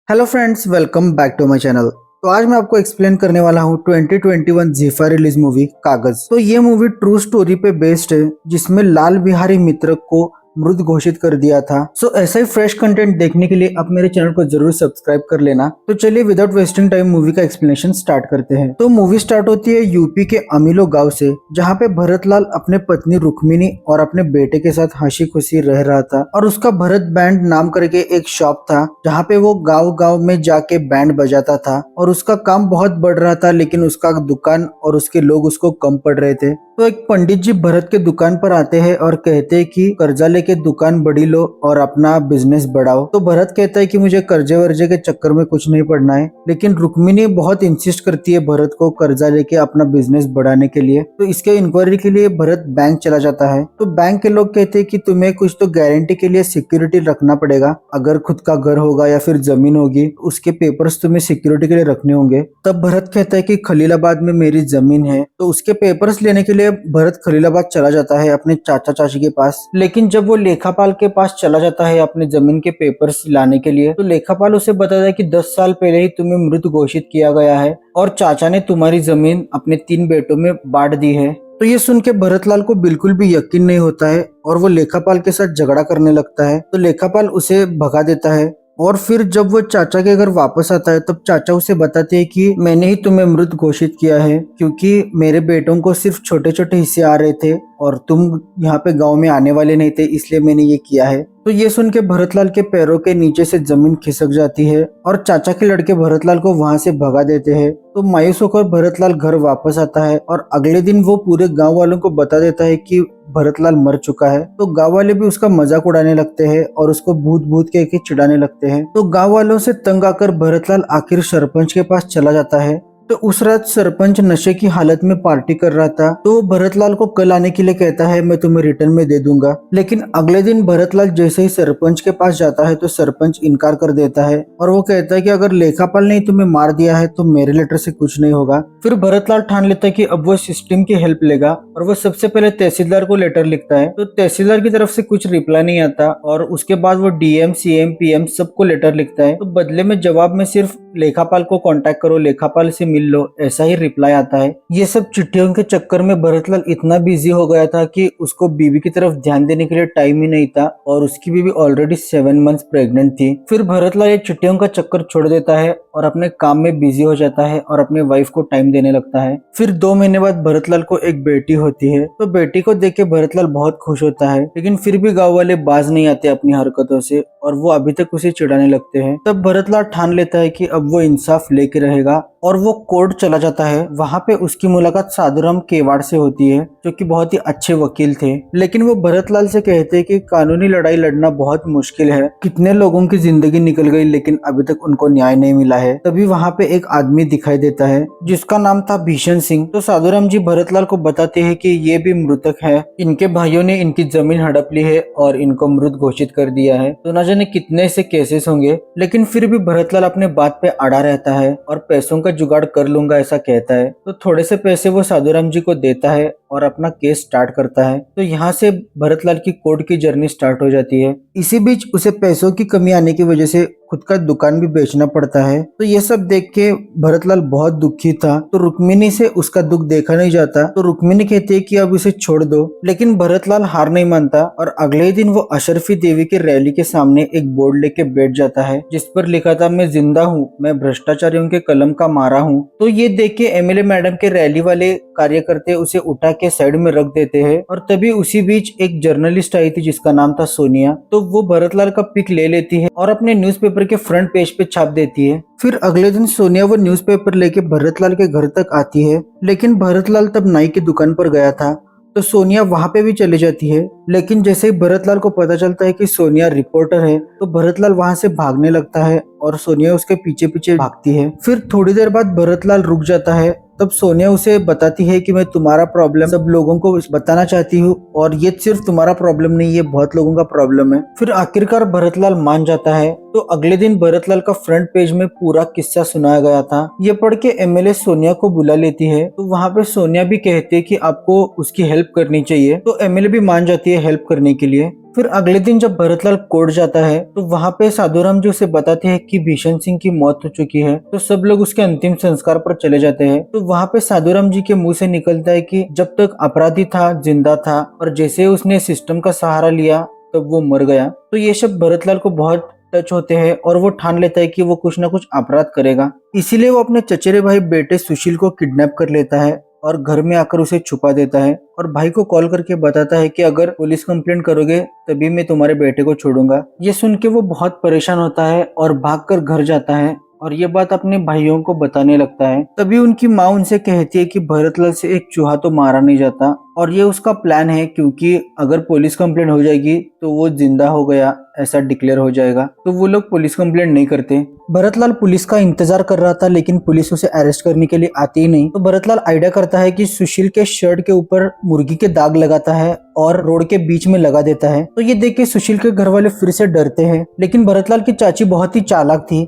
Hello friends, welcome back to my channel. तो आज मैं आपको एक्सप्लेन करने वाला हूँ 2021 जीफा रिलीज मूवी कागज। तो ये मूवी ट्रू स्टोरी पे बेस्ड है, जिसमें लाल बिहारी मित्र को मृत घोषित कर दिया था। सो ऐसा ही फ्रेश कंटेंट देखने के लिए आप मेरे चैनल को जरूर सब्सक्राइब कर लेना। तो चलिए विदाउट वेस्टिंग टाइम मूवी का एक्सप्लेनेशन स्टार्ट करते हैं। तो मूवी स्टार्ट होती है यूपी के अमीलो गांव से, जहाँ पे भरतलाल अपने पत्नी रुक्मिनी और अपने बेटे के साथ हंसी खुशी रह रहा था। और उसका भरत बैंड नाम करके एक शॉप था, जहाँ पे वो गांव गांव में जाके बैंड बजाता था। और उसका काम बहुत बढ़ रहा था, लेकिन उसका दुकान और उसके लोग उसको कम पड़ रहे थे। तो एक पंडित जी भरत के दुकान पर आते हैं और कहते हैं कि कर्जा लेके दुकान बड़ी लो और अपना बिजनेस बढ़ाओ। तो भरत कहता है कि मुझे कर्जे वर्जे के चक्कर में कुछ नहीं पड़ना है, लेकिन रुक्मिणी बहुत इंसिस्ट करती है भरत को कर्जा लेके अपना बिजनेस बढ़ाने के लिए। तो इसके इंक्वायरी के लिए भरत बैंक चला जाता है। तो बैंक के लोग कहते हैं कि तुम्हें कुछ तो गारंटी के लिए सिक्योरिटी रखना पड़ेगा। अगर खुद का घर होगा या फिर जमीन होगी, उसके पेपर्स तुम्हें सिक्योरिटी के लिए रखने होंगे। तब भरत कहता है कि खलीलाबाद में मेरी जमीन है। तो उसके पेपर्स लेने के लिए भरत खलीलाबाद चला जाता है अपने चाचा चाची के पास। लेकिन जब वो लेखापाल के पास चला जाता है अपने जमीन के पेपर्स लाने के लिए, तो लेखापाल उसे बताता है कि 10 साल पहले ही तुम्हें मृत घोषित किया गया है और चाचा ने तुम्हारी जमीन अपने 3 बेटों में बांट दी है। तो ये सुन के भरतलाल को बिल्कुल भी यकीन नहीं होता है और वो लेखापाल के साथ झगड़ा करने लगता है। तो लेखापाल उसे भगा देता है। और फिर जब वो चाचा के घर वापस आता है, तब चाचा उसे बताते हैं कि मैंने ही तुम्हें मृत घोषित किया है, क्योंकि मेरे बेटों को सिर्फ छोटे छोटे हिस्से आ रहे थे और तुम यहाँ पे गांव में आने वाले नहीं थे, इसलिए मैंने ये किया है। तो ये सुन के भरतलाल के पैरों के नीचे से जमीन खिसक जाती है और चाचा के लड़के भरतलाल को वहां से भगा देते हैं। तो मायूस होकर भरतलाल घर वापस आता है और अगले दिन वो पूरे गांव वालों को बता देता है कि भरतलाल मर चुका है। तो गांव वाले भी उसका मजाक उड़ाने लगते हैं और उसको भूत भूत कह के चिढ़ाने लगते हैं। तो गांव वालों से तंग आकर भरतलाल आखिर सरपंच के पास चला जाता है। तो उस रात सरपंच नशे की हालत में पार्टी कर रहा था। तो भरतलाल को कल आने के लिए कहता है, मैं तुम्हें रिटर्न में दे दूंगा। लेकिन अगले दिन भरतलाल जैसे ही सरपंच के पास जाता है, तो सरपंच इनकार कर देता है और वो कहता है कि अगर लेखापाल ने तुम्हें मार दिया है तो मेरे लेटर से कुछ नहीं होगा। फिर भरतलाल ठान लेता है कि अब वो सिस्टम की हेल्प लेगा और वो सबसे पहले तहसीलदार को लेटर लिखता है। तो तहसीलदार की तरफ से कुछ रिप्लाई नहीं आता और उसके बाद वो डीएम सीएम पीएम सबको लेटर लिखता है। तो बदले में जवाब में सिर्फ लेखापाल को कांटेक्ट करो, लेखापाल से मिल लो, ऐसा ही रिप्लाई आता है। ये सब चिट्ठियों के चक्कर में भरतलाल इतना बिजी हो गया था कि उसको बीवी की तरफ ध्यान देने के लिए टाइम ही नहीं था और उसकी बीवी ऑलरेडी 7 मंथ्स प्रेग्नेंट थी। फिर भरतलाल ये चिट्ठियों का चक्कर छोड़ देता है और अपने काम में बिजी हो जाता है और अपने वाइफ को टाइम देने लगता है। फिर 2 महीने बाद भरतलाल को एक बेटी होती है। तो बेटी को देख के भरतलाल बहुत खुश होता है, लेकिन फिर भी गाँव वाले बाज नहीं आते अपनी हरकतों से और वो अभी तक उसे चिढ़ाने लगते हैं। तब भरतलाल ठान लेता है कि अब वो इंसाफ लेके रहेगा और वो कोर्ट चला जाता है। वहाँ पे उसकी मुलाकात साधुराम केवाड़ से होती है, जो कि बहुत ही अच्छे वकील थे। लेकिन वो भरतलाल से कहते हैं कि कानूनी लड़ाई लड़ना बहुत मुश्किल है, कितने लोगों की जिंदगी निकल गई लेकिन अभी तक उनको न्याय नहीं मिला है। तभी वहाँ पे एक आदमी दिखाई देता है जिसका नाम था भीषण सिंह। तो साधुराम जी भरतलाल को बताते हैं कि ये भी मृतक है, इनके भाइयों ने इनकी जमीन हड़प ली है और इनको मृत घोषित कर दिया है। तो न जाने कितने से केसेस होंगे, लेकिन फिर भी भरतलाल अपने बात पे अड़ा रहता है और पैसों का जुगाड़ कर लूंगा ऐसा कहता है। तो थोड़े से पैसे वो साधुराम जी को देता है और अपना केस स्टार्ट करता है। तो यहाँ से भरतलाल की कोर्ट की जर्नी स्टार्ट हो जाती है। इसी बीच उसे पैसों की कमी आने की वजह से खुद का दुकान भी बेचना पड़ता है। तो ये सब देख के भरतलाल बहुत दुखी था। तो रुक्मिणी से उसका दुख देखा नहीं जाता। तो रुक्मिणी कहती है कि अब इसे छोड़ दो, लेकिन भरतलाल हार नहीं मानता और अगले ही दिन वो अशरफी देवी के रैली के सामने एक बोर्ड लेके बैठ जाता है, जिस पर लिखा था, मैं जिंदा हूँ, मैं भ्रष्टाचारियों के कलम का मारा हूँ। तो ये देख के एमएलए मैडम के रैली वाले कार्यकर्ता उसे उठा के साइड में रख देते हैं। और तभी उसी बीच एक जर्नलिस्ट आई थी जिसका नाम था सोनिया। तो वो भरतलाल का पिक ले लेती है और अपने न्यूज़पेपर के फ्रंट पेज पे छाप देती है। फिर अगले दिन सोनिया वो न्यूज़पेपर लेके भरतलाल के घर तक आती है, लेकिन भरतलाल तब नाई की दुकान पर गया था। तो सोनिया वहां पे भी चली जाती है, लेकिन जैसे ही भरतलाल को पता चलता है कि सोनिया रिपोर्टर है, तो भरतलाल वहां से भागने लगता है और सोनिया उसके पीछे पीछे भागती है। फिर थोड़ी देर बाद भरतलाल रुक जाता है। तब सोनिया उसे बताती है कि मैं तुम्हारा प्रॉब्लम सब लोगों को बताना चाहती हूँ और ये सिर्फ तुम्हारा प्रॉब्लम नहीं, ये बहुत लोगों का प्रॉब्लम है। फिर आखिरकार भरतलाल मान जाता है। तो अगले दिन भरतलाल का फ्रंट पेज में पूरा किस्सा सुनाया गया था। ये पढ़ के एमएलए सोनिया को बुला लेती है। तो वहाँ पे सोनिया भी कहती है कि आपको उसकी हेल्प करनी चाहिए। तो एमएलए भी मान जाती है हेल्प करने के लिए। फिर अगले दिन जब भरतलाल कोर्ट जाता है तो वहाँ पे साधुराम जी उसे बताते हैं कि भीषण सिंह की मौत हो चुकी है। तो सब लोग उसके अंतिम संस्कार पर चले जाते हैं। तो वहाँ पे साधुराम जी के मुंह से निकलता है कि जब तक अपराधी था जिंदा था, और जैसे उसने सिस्टम का सहारा लिया तब वो मर गया। तो ये शब्द भरतलाल को बहुत टच होते हैं और वो ठान लेता है कि वो कुछ ना कुछ अपराध करेगा। इसीलिए वो अपने चचेरे भाई बेटे सुशील को किडनैप कर लेता है और घर में आकर उसे छुपा देता है और भाई को कॉल करके बताता है कि अगर पुलिस कंप्लेंट करोगे तभी मैं तुम्हारे बेटे को छोड़ूंगा। ये सुन के वो बहुत परेशान होता है और भागकर घर जाता है और ये बात अपने भाइयों को बताने लगता है। तभी उनकी माँ उनसे कहती है कि भरतलाल से एक चूहा तो मारा नहीं जाता और ये उसका प्लान है, क्योंकि अगर पुलिस कंप्लेंट हो जाएगी तो वो जिंदा हो गया ऐसा डिक्लेयर हो जाएगा। तो वो लोग पुलिस कंप्लेंट नहीं करते। भरतलाल पुलिस का इंतजार कर रहा था लेकिन पुलिस उसे अरेस्ट करने के लिए आती ही नहीं। तो भरतलाल आइडिया करता है कि सुशील के शर्ट के ऊपर मुर्गी के दाग लगाता है और रोड के बीच में लगा देता है। तो ये देख के सुशील के घर वाले फिर से डरते हैं, लेकिन भरतलाल की चाची बहुत ही चालाक थी।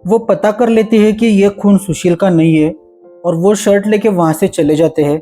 वो पता कर लेती है कि ये खून सुशील का नहीं है और वो शर्ट लेके वहां से चले जाते हैं।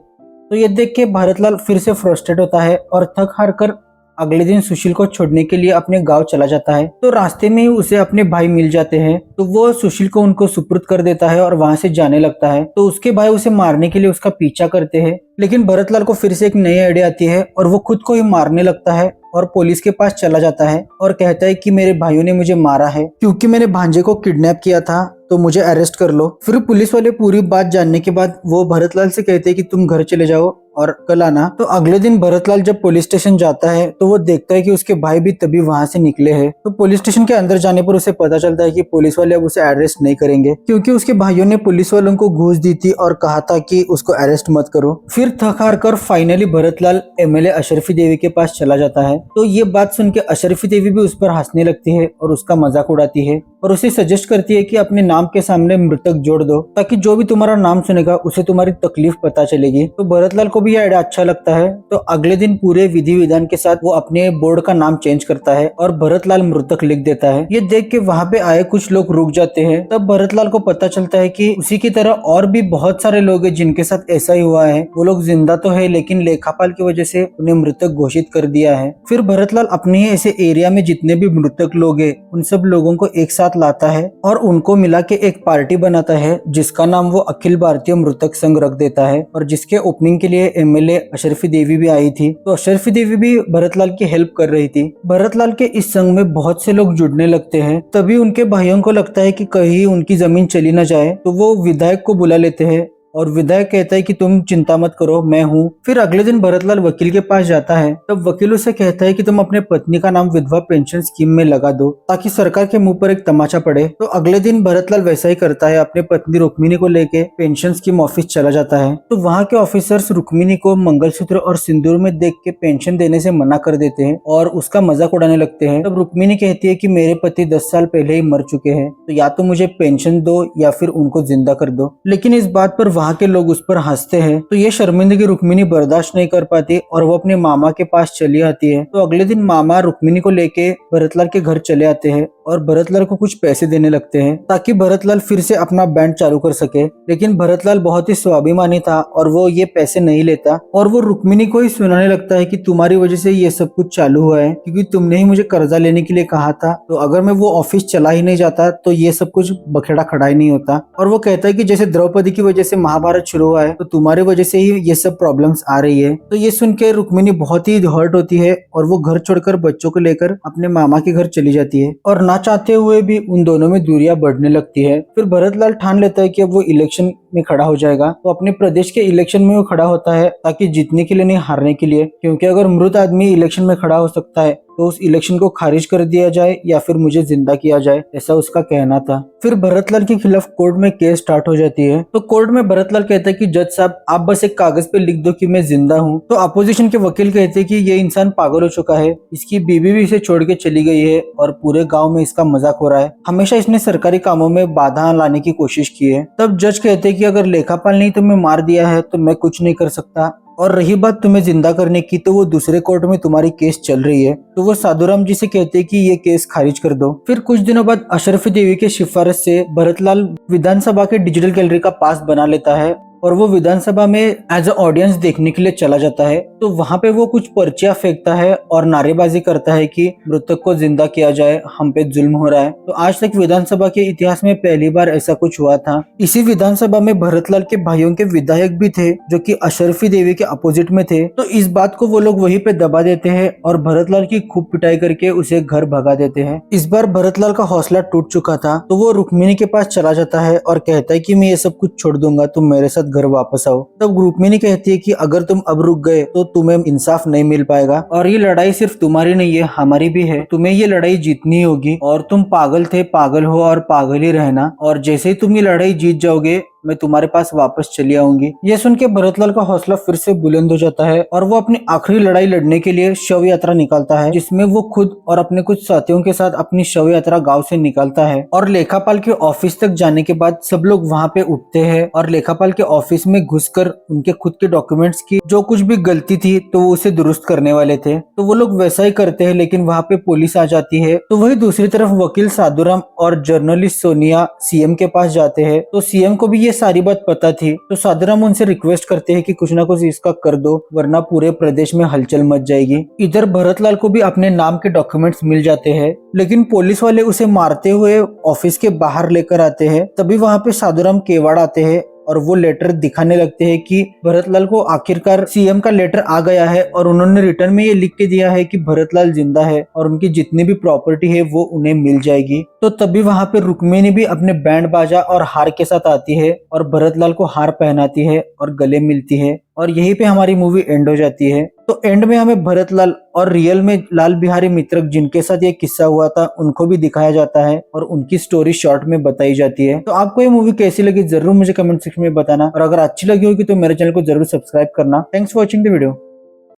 तो ये देख के भरतलाल फिर से फ्रस्ट्रेट होता है और थक हार कर अगले दिन सुशील को छोड़ने के लिए अपने गांव चला जाता है। तो रास्ते में ही उसे अपने भाई मिल जाते हैं, तो वो सुशील को उनको सुपुर्द कर देता है और वहां से जाने लगता है। तो उसके भाई उसे मारने के लिए उसका पीछा करते हैं, लेकिन भरतलाल को फिर से एक नई आइडिया आती है और वो खुद को ही मारने लगता है और पुलिस के पास चला जाता है और कहता है कि मेरे भाइयों ने मुझे मारा है क्योंकि मैंने भांजे को किडनैप किया था, तो मुझे अरेस्ट कर लो। फिर पुलिस वाले पूरी बात जानने के बाद वो भरतलाल से कहते हैं कि तुम घर चले जाओ और कल आना। तो अगले दिन भरतलाल जब पुलिस स्टेशन जाता है तो वो देखता है कि उसके भाई भी तभी वहां से निकले हैं। तो पुलिस स्टेशन के अंदर जाने पर उसे पता चलता है कि पुलिस वाले अब उसे अरेस्ट नहीं करेंगे, क्योंकि उसके भाइयों ने पुलिस वालों को घूस दी थी और कहा था कि उसको अरेस्ट मत करो। फिर थक हार कर फाइनली भरतलाल एमएलए अशरफी देवी के पास चला जाता है। तो ये बात सुन के अशरफी देवी भी उस पर हंसने लगती है और उसका मजाक उड़ाती है और उसे सजेस्ट करती है कि अपने नाम के सामने मृतक जोड़ दो, ताकि जो भी तुम्हारा नाम सुनेगा उसे तुम्हारी तकलीफ पता चलेगी। तो भरतलाल को भी यह आइडिया अच्छा लगता है। तो अगले दिन पूरे विधि विधान के साथ वो अपने बोर्ड का नाम चेंज करता है और भरतलाल मृतक लिख देता है। ये देख के वहाँ पे आए कुछ लोग रुक जाते हैं। तब भरतलाल को पता चलता है कि उसी की तरह और भी बहुत सारे लोग हैं जिनके साथ ऐसा ही हुआ है। वो लोग जिंदा तो है लेकिन लेखापाल की वजह से उन्हें मृतक घोषित कर दिया है। फिर भरतलाल अपने ही ऐसे एरिया में जितने भी मृतक लोग हैं उन सब लोगों को एक साथ लाता है और उनको मिला के एक पार्टी बनाता है जिसका नाम वो अखिल भारतीय मृतक संघ रख देता है और जिसके ओपनिंग के लिए एमएलए अशरफी देवी भी आई थी। तो अशरफी देवी भी भरतलाल की हेल्प कर रही थी। भरतलाल के इस संघ में बहुत से लोग जुड़ने लगते हैं। तभी उनके भाइयों को लगता है कि कहीं उनकी जमीन चली न जाए, तो वो विधायक को बुला लेते हैं और विधायक कहता है कि तुम चिंता मत करो, मैं हूँ। फिर अगले दिन भरतलाल वकील के पास जाता है। तब वकील उसे कहता है कि तुम अपने पत्नी का नाम विधवा पेंशन स्कीम में लगा दो ताकि सरकार के मुंह पर एक तमाचा पड़े। तो अगले दिन भरतलाल वैसा ही करता है, अपने पत्नी रुक्मिणी को लेके पेंशन स्कीम ऑफिस चला जाता है। तो वहाँ के ऑफिसर्स रुक्मिणी को मंगलसूत्र और सिंदूर में देख के पेंशन देने से मना कर देते हैं और उसका मजाक उड़ाने लगते हैं। तब रुक्मिणी कहती है कि मेरे पति 10 साल पहले ही मर चुके हैं, तो या तो मुझे पेंशन दो या फिर उनको जिंदा कर दो। लेकिन इस बात पर वहाँ के लोग उस पर हंसते हैं। तो ये शर्मिंदगी रुक्मिणी बर्दाश्त नहीं कर पाती और वो अपने मामा के पास चली आती है। तो अगले दिन मामा रुक्मिणी को लेके भरतलाल के घर चले आते हैं और भरतलाल को कुछ पैसे देने लगते हैं ताकि भरतलाल फिर से अपना बैंड चालू कर सके। लेकिन भरतलाल बहुत ही स्वाभिमानी था और वो ये पैसे नहीं लेता और वो रुक्मिणी को ही सुनाने लगता है कि तुम्हारी वजह से ये सब कुछ चालू हुआ है, क्योंकि तुमने ही मुझे कर्जा लेने के लिए कहा था। तो अगर मैं वो ऑफिस चला ही नहीं जाता तो ये सब कुछ बखेड़ा खड़ा ही नहीं होता। और वो कहता है कि जैसे द्रौपदी की वजह से महाभारत शुरू हुआ है तो तुम्हारी वजह से ही ये सब प्रॉब्लम्स आ रही है। तो ये सुन के रुक्मिणी बहुत ही हर्ट होती है और वो घर छोड़कर बच्चों को लेकर अपने मामा के घर चली जाती है और ना चाहते हुए भी उन दोनों में दूरियां बढ़ने लगती है। फिर भरतलाल ठान लेता है कि अब वो इलेक्शन में खड़ा हो जाएगा। तो अपने प्रदेश के इलेक्शन में वो खड़ा होता है ताकि जीतने के लिए नहीं हारने के लिए, क्योंकि अगर मृत आदमी इलेक्शन में खड़ा हो सकता है तो उस इलेक्शन को खारिज कर दिया जाए या फिर मुझे जिंदा किया जाए, ऐसा उसका कहना था। फिर भरतलाल के खिलाफ कोर्ट में केस स्टार्ट हो जाती है। तो कोर्ट में भरतलाल कहता है कि जज साहब आप बस एक कागज पे लिख दो कि मैं जिंदा हूँ। तो अपोजिशन के वकील कहते हैं कि ये इंसान पागल हो चुका है, इसकी बीवी भी इसे छोड़ के चली गई है और पूरे गाँव में इसका मजाक हो रहा है, हमेशा इसने सरकारी कामों में बाधा लाने की कोशिश की है। तब जज कहते हैं कि अगर लेखापाल नहीं तुम्हें मार दिया है तो मैं कुछ नहीं कर सकता, और रही बात तुम्हें जिंदा करने की तो वो दूसरे कोर्ट में तुम्हारी केस चल रही है। तो वो साधुराम जी से कहते हैं कि ये केस खारिज कर दो। फिर कुछ दिनों बाद अशरफी देवी के सिफारिश से भरतलाल विधानसभा के डिजिटल गैलरी का पास बना लेता है और वो विधानसभा में एज अ ऑडियंस देखने के लिए चला जाता है। तो वहाँ पे वो कुछ पर्चियां फेंकता है और नारेबाजी करता है कि मृतक को जिंदा किया जाए, हम पे जुल्म हो रहा है। तो आज तक विधानसभा के इतिहास में पहली बार ऐसा कुछ हुआ था। इसी विधानसभा में भरतलाल के भाइयों के विधायक भी थे जो कि अशरफी देवी के अपोजिट में थे। तो इस बात को वो लोग वहीं पे दबा देते हैं और भरतलाल की खूब पिटाई करके उसे घर भगा देते हैं। इस बार भरतलाल का हौसला टूट चुका था, तो वो रुक्मिणी के पास चला जाता है और कहता है कि मैं ये सब कुछ छोड़ दूंगा, तुम मेरे साथ घर वापस आओ। तब रुक्मिणी कहती है कि अगर तुम अब रुक गए तो तुम्हें इंसाफ नहीं मिल पाएगा और ये लड़ाई सिर्फ तुम्हारी नहीं है, हमारी भी है। तुम्हें ये लड़ाई जीतनी होगी और तुम पागल थे, पागल हो और पागल ही रहना, और जैसे ही तुम ये लड़ाई जीत जाओगे मैं तुम्हारे पास वापस चली आऊंगी। ये सुन के भरतलाल का हौसला फिर से बुलंद हो जाता है और वो अपनी आखिरी लड़ाई लड़ने के लिए शव यात्रा निकालता है, जिसमें वो खुद और अपने कुछ साथियों के साथ अपनी शव यात्रा गांव से निकालता है। और लेखापाल के ऑफिस तक जाने के बाद सब लोग वहाँ पे उठते हैं और लेखापाल के ऑफिस में घुसकर उनके खुद के डॉक्यूमेंट्स की जो कुछ भी गलती थी तो वो उसे दुरुस्त करने वाले थे। तो वो लोग वैसा ही करते हैं, लेकिन वहाँ पे पुलिस आ जाती है। तो वही दूसरी तरफ वकील साधुराम और जर्नलिस्ट सोनिया सीएम के पास जाते हैं। तो सीएम को भी ये सारी बात पता थी, तो साधुराम उनसे रिक्वेस्ट करते हैं कि कुछ ना कुछ इसका कर दो वरना पूरे प्रदेश में हलचल मच जाएगी। इधर भरतलाल को भी अपने नाम के डॉक्यूमेंट्स मिल जाते हैं, लेकिन पुलिस वाले उसे मारते हुए ऑफिस के बाहर लेकर आते हैं। तभी वहाँ पे साधुराम केवाड़ आते हैं और वो लेटर दिखाने लगते हैं कि भरतलाल को आखिरकार सीएम का लेटर आ गया है और उन्होंने रिटर्न में ये लिख के दिया है कि भरतलाल जिंदा है और उनकी जितनी भी प्रॉपर्टी है वो उन्हें मिल जाएगी। तो तभी वहाँ पे रुक्मिणी भी अपने बैंड बाजा और हार के साथ आती है और भरतलाल को हार पहनाती है और गले मिलती है और यहीं पे हमारी मूवी एंड हो जाती है। तो एंड में हमें भरतलाल और रियल में लाल बिहारी मित्रक जिनके साथ ये किस्सा हुआ था उनको भी दिखाया जाता है और उनकी स्टोरी शॉर्ट में बताई जाती है। तो आपको ये मूवी कैसी लगी जरूर मुझे कमेंट सेक्शन में बताना, और अगर अच्छी लगी होगी तो मेरे चैनल को जरूर सब्सक्राइब करना। Thanks for watching the video.